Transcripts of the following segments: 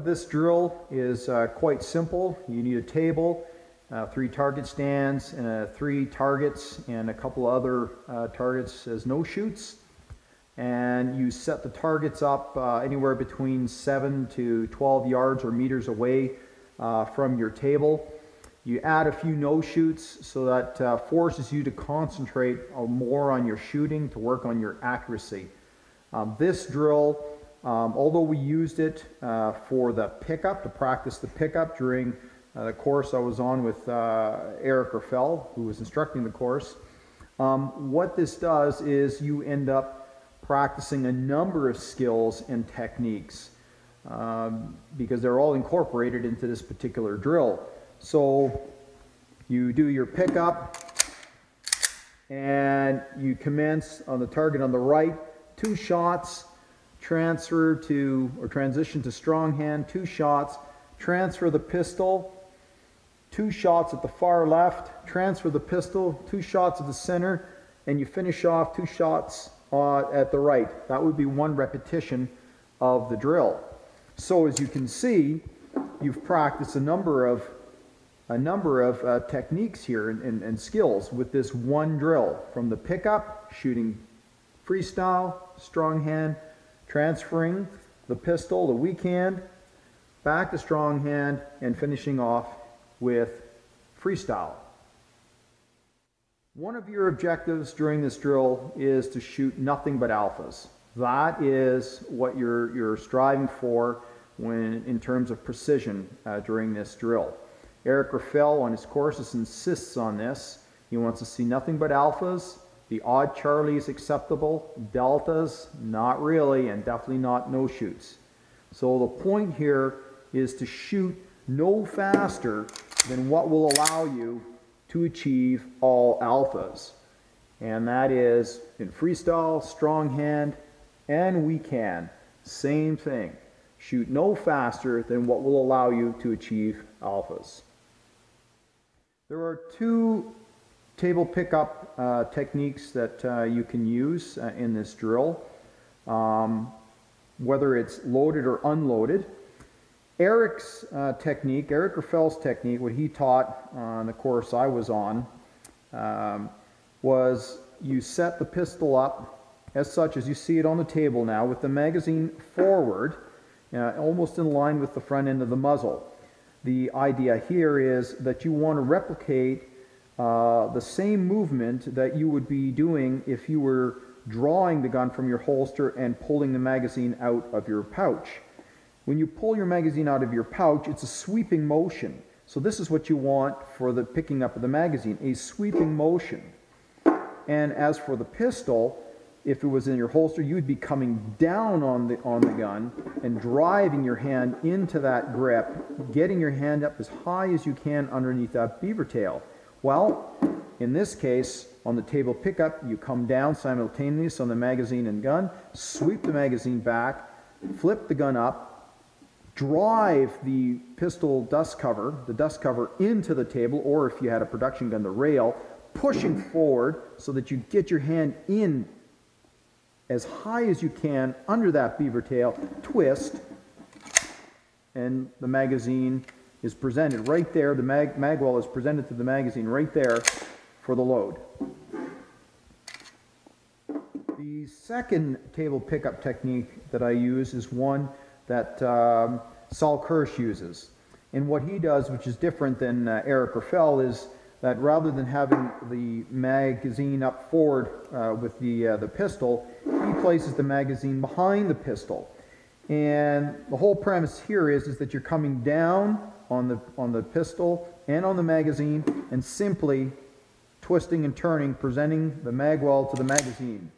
of this drill is quite simple. You need a table, 3 target stands, and 3 targets, and a couple other targets as no shoots. And you set the targets up anywhere between 7 to 12 yards or meters away from your table. You add a few no shoots, so that forces you to concentrate more on your shooting, to work on your accuracy. This drill, although we used it for the pickup, to practice the pickup during the course I was on with Eric Grauffel, who was instructing the course, what this does is you end up practicing a number of skills and techniques because they're all incorporated into this particular drill. So you do your pickup and you commence on the target on the right, 2 shots, transfer to or transition to strong hand, 2 shots, transfer the pistol, 2 shots at the far left, transfer the pistol, 2 shots at the center, and you finish off 2 shots at the right. That would be 1 repetition of the drill. So as you can see, you've practiced a number of techniques here and skills with this one drill, from the pickup, shooting freestyle, strong hand, transferring the pistol, the weak hand, back to strong hand, and finishing off with freestyle. One of your objectives during this drill is to shoot nothing but alphas. That is what you're striving for in terms of precision during this drill. Eric Grauffel on his courses insists on this. He wants to see nothing but alphas. The odd Charlie is acceptable. Deltas, not really, and definitely not no shoots. So the point here is to shoot no faster than what will allow you to achieve all alphas. And that is in freestyle, strong hand, and weak hand. Same thing. Shoot no faster than what will allow you to achieve alphas. There are 2 table pickup techniques that you can use in this drill, whether it's loaded or unloaded. Eric's technique, Eric Grauffel's technique, what he taught on the course I was on, was you set the pistol up as such as you see it on the table now, with the magazine forward, almost in line with the front end of the muzzle. The idea here is that you want to replicate the same movement that you would be doing if you were drawing the gun from your holster and pulling the magazine out of your pouch. When you pull your magazine out of your pouch, it's a sweeping motion. So this is what you want for the picking up of the magazine, a sweeping motion. And as for the pistol, if it was in your holster, you'd be coming down on the gun and driving your hand into that grip, getting your hand up as high as you can underneath that beaver tail. Well, in this case, on the table pickup, you come down simultaneously on the magazine and gun, sweep the magazine back, flip the gun up, drive the pistol dust cover, into the table, or if you had a production gun, the rail, pushing forward so that you get your hand in as high as you can under that beaver tail, twist, and the magazine is presented right there. The mag well is presented to the magazine right there for the load. The second table pickup technique that I use is one that Saul Kirsch uses. And what he does, which is different than Eric Grauffel, is that rather than having the magazine up forward with the pistol, he places the magazine behind the pistol. And the whole premise here is that you're coming down on the pistol and on the magazine and simply twisting and turning, presenting the mag well to the magazine.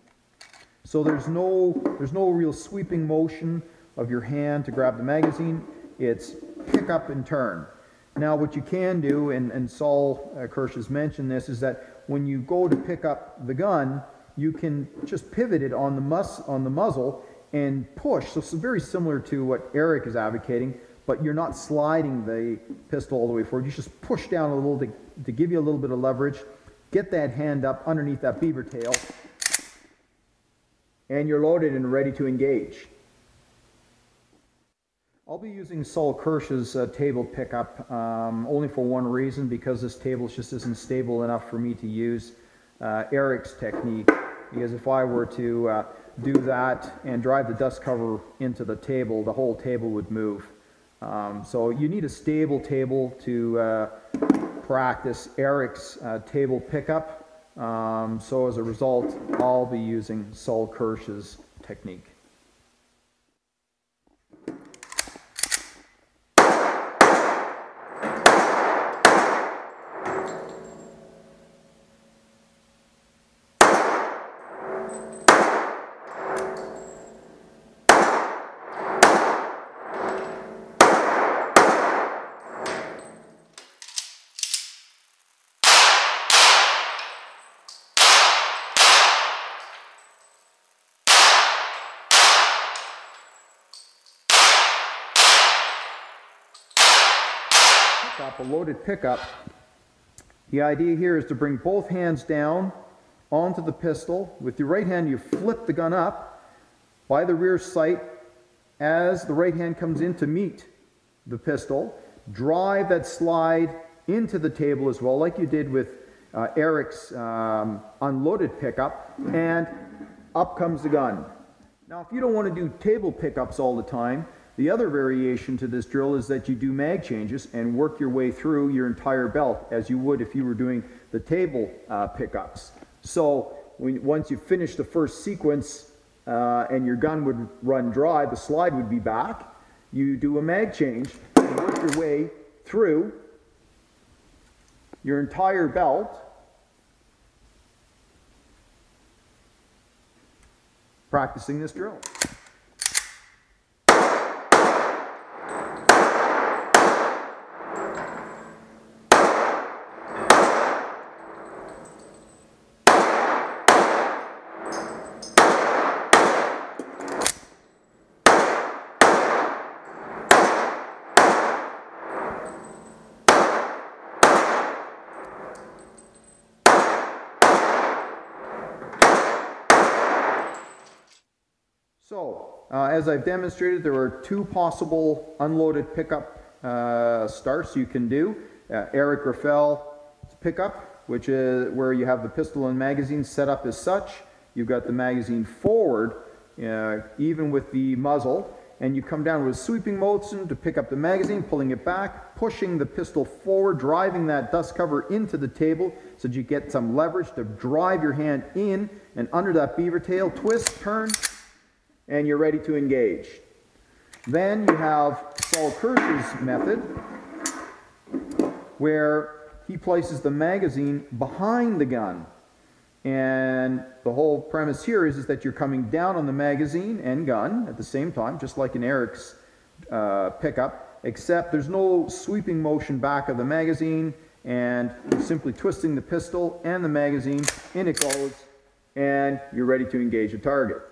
So there's no real sweeping motion of your hand to grab the magazine. It's pick up and turn. Now what you can do, and Saul Kirsch has mentioned this, is that when you go to pick up the gun, you can just pivot it on the muzzle and push. So it's very similar to what Eric is advocating, but you're not sliding the pistol all the way forward. You just push down a little to give you a little bit of leverage, get that hand up underneath that beaver tail, and you're loaded and ready to engage. I'll be using Saul Kirsch's table pickup only for one reason, because this table just isn't stable enough for me to use Eric's technique. Because if I were to do that and drive the dust cover into the table, the whole table would move. So you need a stable table to practice Eric's table pickup. So as a result, I'll be using Saul Kirsch's technique. A loaded pickup. The idea here is to bring both hands down onto the pistol. With your right hand, you flip the gun up by the rear sight as the right hand comes in to meet the pistol. Drive that slide into the table as well, like you did with Eric's unloaded pickup, and up comes the gun. Now, if you don't want to do table pickups all the time, the other variation to this drill is that you do mag changes and work your way through your entire belt as you would if you were doing the table pickups. So once you finish the first sequence and your gun would run dry, the slide would be back. You do a mag change and work your way through your entire belt, practicing this drill. So, as I've demonstrated, there are two possible unloaded pickup starts you can do. Eric Grauffel pickup, which is where you have the pistol and magazine set up as such. You've got the magazine forward, even with the muzzle, and you come down with a sweeping motion to pick up the magazine, pulling it back, pushing the pistol forward, driving that dust cover into the table so that you get some leverage to drive your hand in and under that beaver tail, twist, turn, and you're ready to engage. Then you have Saul Kirsch's method, where he places the magazine behind the gun. And the whole premise here is that you're coming down on the magazine and gun at the same time, just like in Eric's pickup, except there's no sweeping motion back of the magazine, and you're simply twisting the pistol and the magazine, in it goes, and you're ready to engage a target.